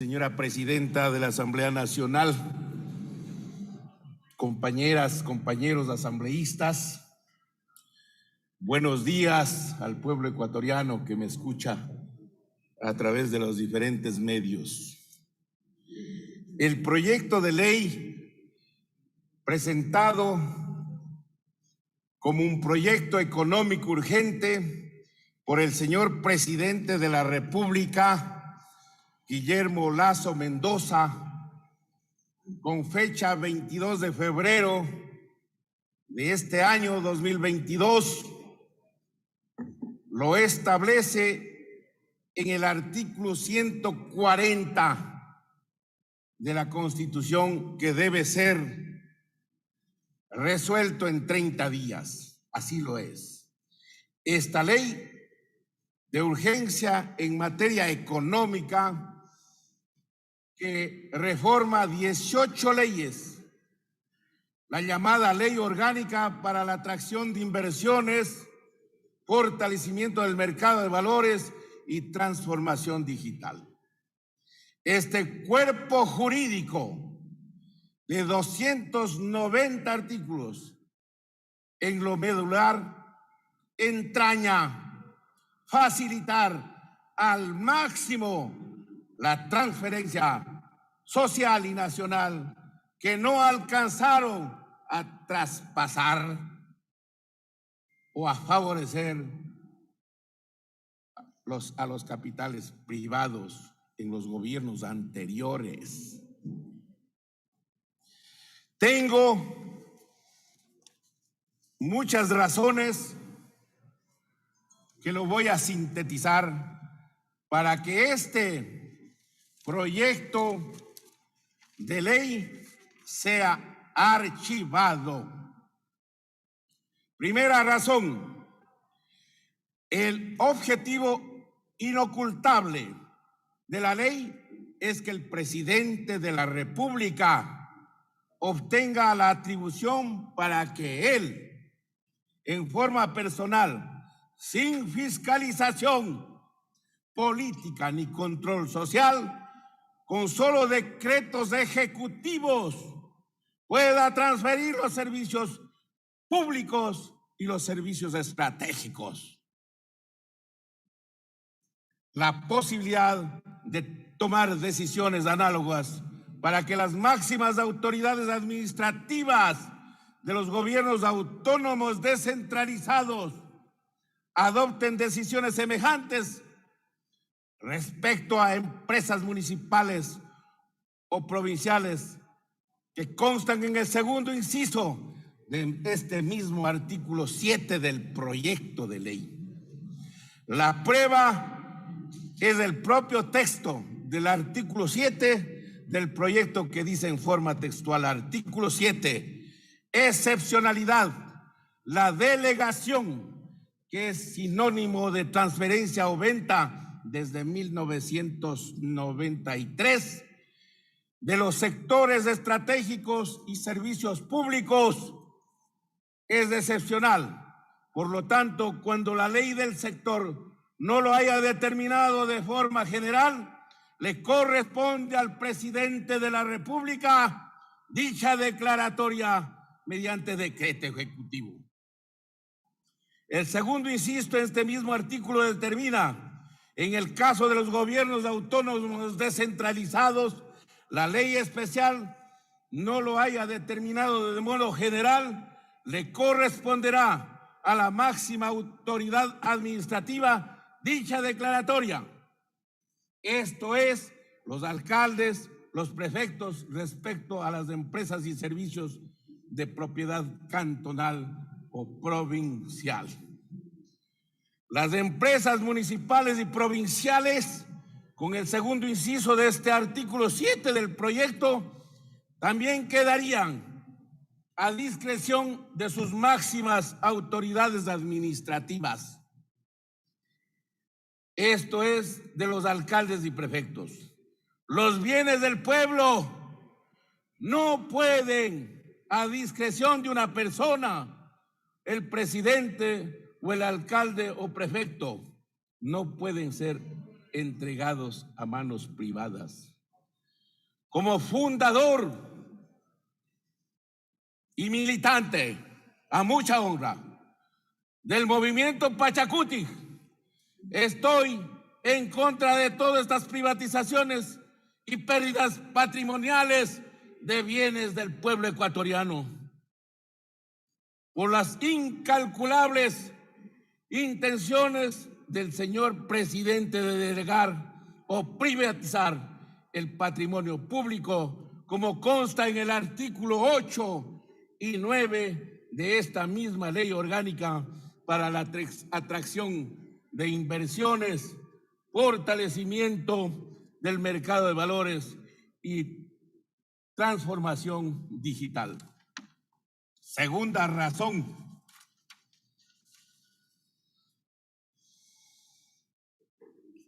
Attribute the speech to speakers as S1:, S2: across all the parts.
S1: señora presidenta de la Asamblea Nacional, compañeras, compañeros asambleístas, buenos días al pueblo ecuatoriano que me escucha a través de los diferentes medios. El proyecto de ley presentado como un proyecto económico urgente por el señor presidente de la República, Guillermo Lasso Mendoza, con fecha 22 de febrero de este año 2022, lo establece en el artículo 140 de la Constitución, que debe ser resuelto en 30 días. Así lo es. Esta ley de urgencia en materia económica, que reforma 18 leyes, la llamada Ley Orgánica para la Atracción de Inversiones, Fortalecimiento del Mercado de Valores y Transformación Digital. Este cuerpo jurídico de 290 artículos en lo medular entraña facilitar al máximo la transferencia social y nacional que no alcanzaron a traspasar o a favorecer a los capitales privados en los gobiernos anteriores. Tengo muchas razones que lo voy a sintetizar para que este proyecto de ley sea archivado. Primera razón: el objetivo inocultable de la ley es que el presidente de la República obtenga la atribución para que él, en forma personal, sin fiscalización política ni control social, con solo decretos ejecutivos, pueda transferir los servicios públicos y los servicios estratégicos. La posibilidad de tomar decisiones análogas para que las máximas autoridades administrativas de los gobiernos autónomos descentralizados adopten decisiones semejantes respecto a empresas municipales o provinciales que constan en el segundo inciso de este mismo artículo 7 del proyecto de ley. La prueba es el propio texto del artículo 7 del proyecto, que dice en forma textual: artículo 7, excepcionalidad, la delegación, que es sinónimo de transferencia o venta desde 1993, de los sectores estratégicos y servicios públicos, es excepcional. Por lo tanto, cuando la ley del sector no lo haya determinado de forma general, le corresponde al presidente de la República dicha declaratoria mediante decreto ejecutivo. El segundo inciso en este mismo artículo determina: en el caso de los gobiernos autónomos descentralizados, la ley especial no lo haya determinado de modo general, le corresponderá a la máxima autoridad administrativa dicha declaratoria. Esto es, los alcaldes, los prefectos, respecto a las empresas y servicios de propiedad cantonal o provincial. Las empresas municipales y provinciales, con el segundo inciso de este artículo 7 del proyecto, también quedarían a discreción de sus máximas autoridades administrativas. Esto es, de los alcaldes y prefectos. Los bienes del pueblo no pueden, a discreción de una persona, el presidente o el alcalde o prefecto, no pueden ser entregados a manos privadas. como fundador y militante, a mucha honra, del movimiento Pachacuti, estoy en contra de todas estas privatizaciones y pérdidas patrimoniales de bienes del pueblo ecuatoriano. Por las incalculables intenciones del señor presidente de delegar o privatizar el patrimonio público, como consta en el artículo 8 y 9 de esta misma ley orgánica para la atracción de inversiones, fortalecimiento del mercado de valores y transformación digital. Segunda razón.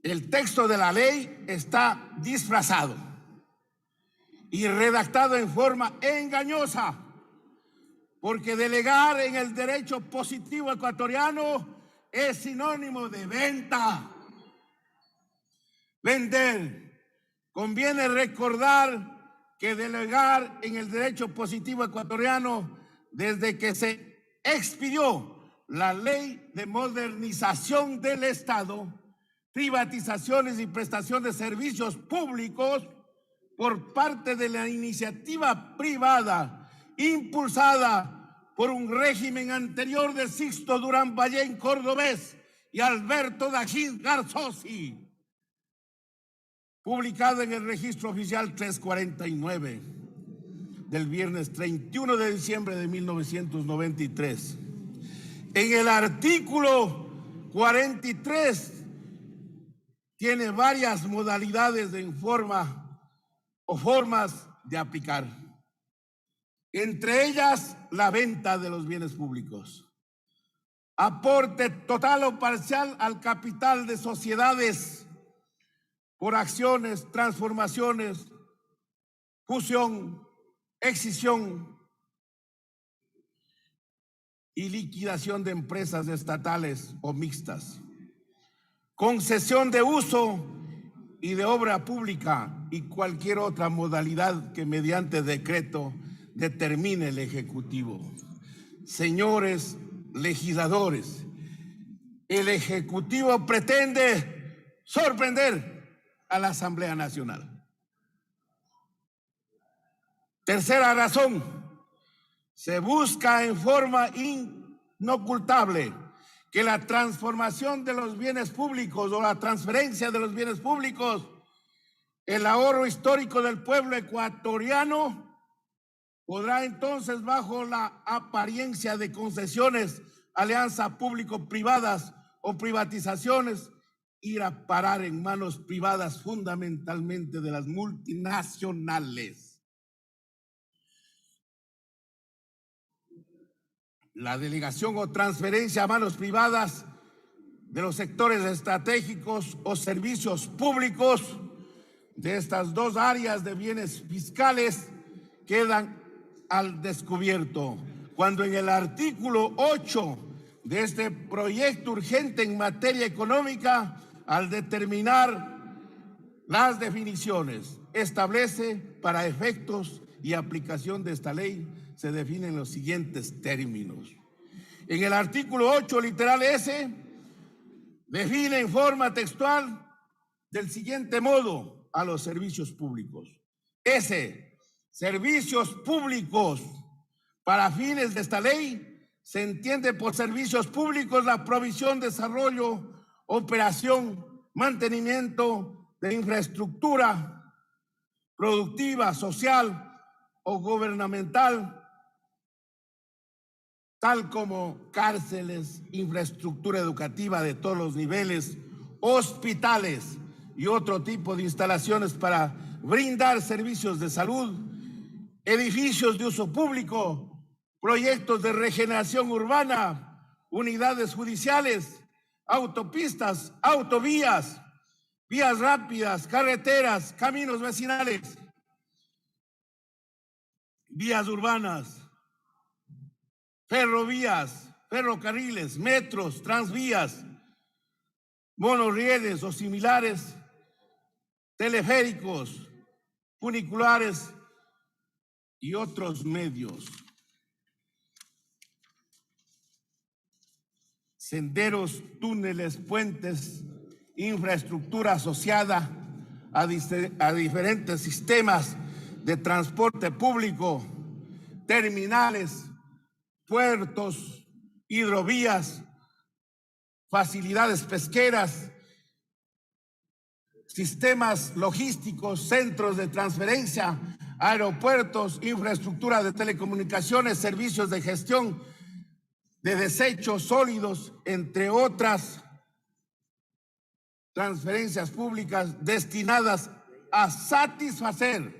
S1: El texto de la ley está disfrazado y redactado en forma engañosa, porque delegar en el derecho positivo ecuatoriano es sinónimo de venta. Vender. Conviene recordar que delegar en el derecho positivo ecuatoriano, desde que se expidió la ley de modernización del Estado, privatizaciones y prestación de servicios públicos por parte de la iniciativa privada impulsada por un régimen anterior de Sixto Durán Ballén Cordobés y Alberto Dajín Garzosi, publicado en el registro oficial 349 del viernes 31 de diciembre de 1993. En el artículo 43 tiene varias modalidades de formas de aplicar, entre ellas la venta de los bienes públicos, aporte total o parcial al capital de sociedades por acciones, transformaciones, fusión, escisión y liquidación de empresas estatales o mixtas, concesión de uso y de obra pública y cualquier otra modalidad que mediante decreto determine el Ejecutivo. Señores legisladores, el Ejecutivo pretende sorprender a la Asamblea Nacional. Tercera razón, se busca en forma inocultable que la transformación de los bienes públicos o la transferencia de los bienes públicos, el ahorro histórico del pueblo ecuatoriano, podrá entonces, bajo la apariencia de concesiones, alianzas público-privadas o privatizaciones, ir a parar en manos privadas, fundamentalmente de las multinacionales. La delegación o transferencia a manos privadas de los sectores estratégicos o servicios públicos de estas dos áreas de bienes fiscales quedan al descubierto, cuando en el artículo 8 de este proyecto urgente en materia económica, al determinar las definiciones, establece para efectos y aplicación de esta ley, se definen los siguientes términos. En el artículo 8, literal S, define en forma textual del siguiente modo a los servicios públicos. S, servicios públicos. Para fines de esta ley, se entiende por servicios públicos la provisión, desarrollo, operación, mantenimiento de infraestructura productiva, social o gubernamental, tal como cárceles, infraestructura educativa de todos los niveles, hospitales y otro tipo de instalaciones para brindar servicios de salud, edificios de uso público, proyectos de regeneración urbana, unidades judiciales, autopistas, autovías, vías rápidas, carreteras, caminos vecinales, vías urbanas, ferrovías, ferrocarriles, metros, transvías, monorrieles o similares, teleféricos, funiculares y otros medios. Senderos, túneles, puentes, infraestructura asociada a diferentes sistemas de transporte público, terminales, puertos, hidrovías, facilidades pesqueras, sistemas logísticos, centros de transferencia, aeropuertos, infraestructura de telecomunicaciones, servicios de gestión de desechos sólidos, entre otras transferencias públicas destinadas a satisfacer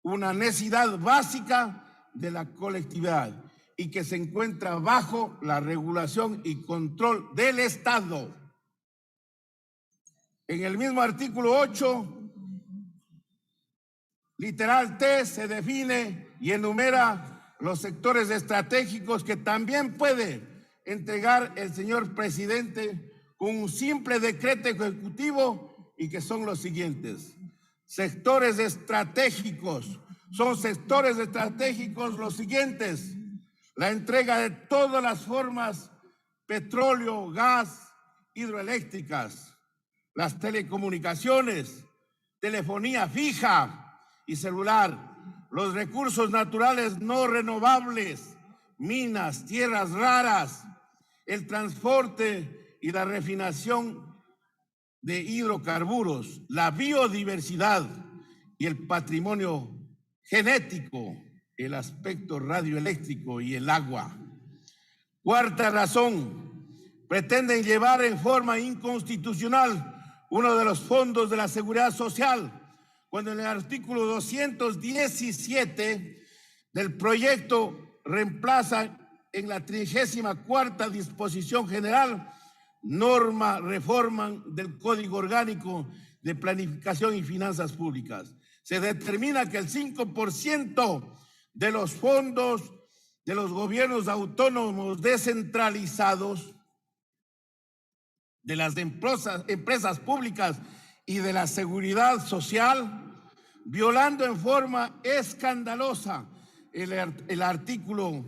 S1: una necesidad básica de la colectividad y que se encuentra bajo la regulación y control del Estado. En el mismo artículo 8, literal T, se define y enumera los sectores estratégicos que también puede entregar el señor presidente con un simple decreto ejecutivo y que son los siguientes. Sectores estratégicos. Son sectores estratégicos los siguientes: la entrega de todas las formas, petróleo, gas, hidroeléctricas, las telecomunicaciones, telefonía fija y celular, los recursos naturales no renovables, minas, tierras raras, el transporte y la refinación de hidrocarburos, la biodiversidad y el patrimonio genético, el aspecto radioeléctrico y el agua. Cuarta razón, pretenden llevar en forma inconstitucional uno de los fondos de la Seguridad Social, cuando en el artículo 217 del proyecto reemplaza en la 34ª disposición general norma reforma del Código Orgánico de Planificación y Finanzas Públicas. Se determina que el 5% de los fondos de los gobiernos autónomos descentralizados, de las empresas públicas y de la seguridad social, violando en forma escandalosa el artículo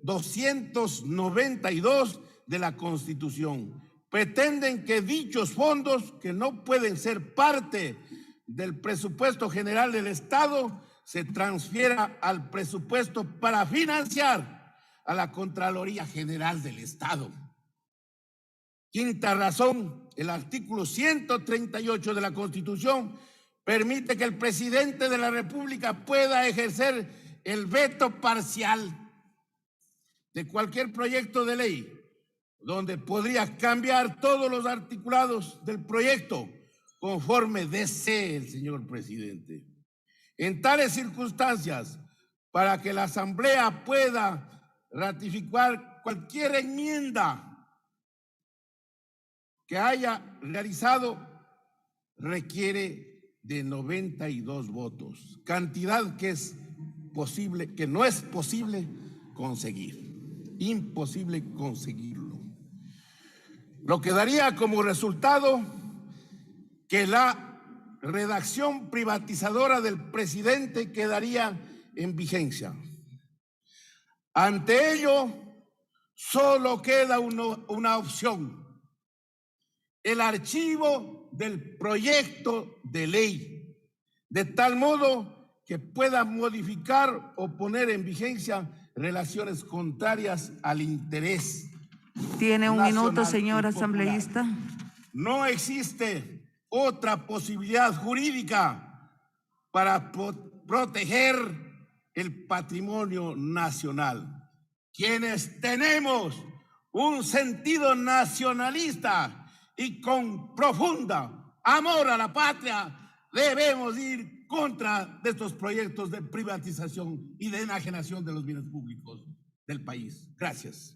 S1: 292 de la Constitución. Pretenden que dichos fondos, que no pueden ser parte del presupuesto general del Estado, se transfiera al presupuesto para financiar a la Contraloría General del Estado. Quinta razón, el artículo 138 de la Constitución permite que el presidente de la República pueda ejercer el veto parcial de cualquier proyecto de ley, donde podría cambiar todos los articulados del proyecto conforme desee el señor presidente. En tales circunstancias, para que la Asamblea pueda ratificar cualquier enmienda que haya realizado, requiere de 92 votos, cantidad que no es posible conseguir, imposible conseguirlo. Lo que daría como resultado que la redacción privatizadora del presidente quedaría en vigencia. Ante ello, solo queda una opción: el archivo del proyecto de ley, de tal modo que pueda modificar o poner en vigencia relaciones contrarias al interés.
S2: Tiene un minuto, señor asambleísta.
S1: No existe otra posibilidad jurídica para proteger el patrimonio nacional. Quienes tenemos un sentido nacionalista y con profunda amor a la patria, debemos ir contra de estos proyectos de privatización y de enajenación de los bienes públicos del país. Gracias.